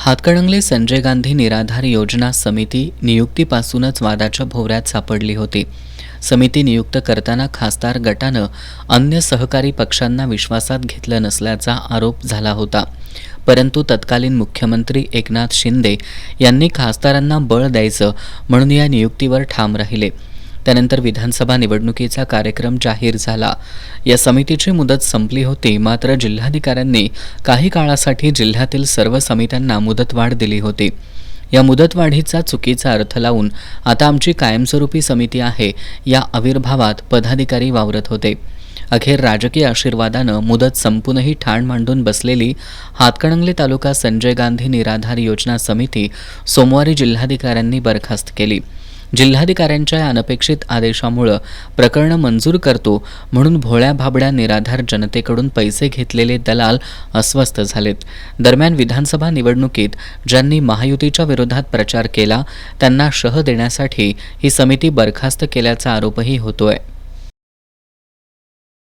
हातकणंगले संजय गांधी निराधार योजना समिती नियुक्तीपासूनच वादाच्या भोवऱ्यात सापडली होती. समिती नियुक्त करताना खासदार गटानं अन्य सहकारी पक्षांना विश्वासात घेतलं नसल्याचा आरोप झाला होता. परंतु तत्कालीन मुख्यमंत्री एकनाथ शिंदे यांनी खासदारांना बळ द्यायचं म्हणून या नियुक्तीवर ठाम राहिले. त्यानंतर विधानसभा निवडणुकीचा कार्यक्रम जाहीर झाला. या समितीची मुदत संपली होती, मात्र जिल्हाधिकाऱ्यांनी काही काळासाठी जिल्ह्यातील सर्व समित्यांना मुदतवाढ दिली होती. या मुदतवाढीचा चुकीचा अर्थ लावून आता आमची कायमस्वरूपी समिती आहे या आविर्भावात पदाधिकारी वावरत होते. अखेर राजकीय आशीर्वादानं मुदत संपूनही ठाण मांडून बसलेली हातकणंगले तालुका संजय गांधी निराधार योजना समिती सोमवारी जिल्हाधिकाऱ्यांनी बरखास्त केली. जिल्हाधिकाऱ्यांच्या अनपेक्षित आदेशामुळे प्रकरण मंजूर करतो म्हणून भोळ्या भाबड्या निराधार जनतेकडून पैसे घेतलेले दलाल अस्वस्थ झालेत. दरम्यान विधानसभा निवडणुकीत ज्यांनी महायुतीच्या विरोधात प्रचार केला त्यांना शह देण्यासाठी ही समिती बरखास्त केल्याचा आरोपही होतोय.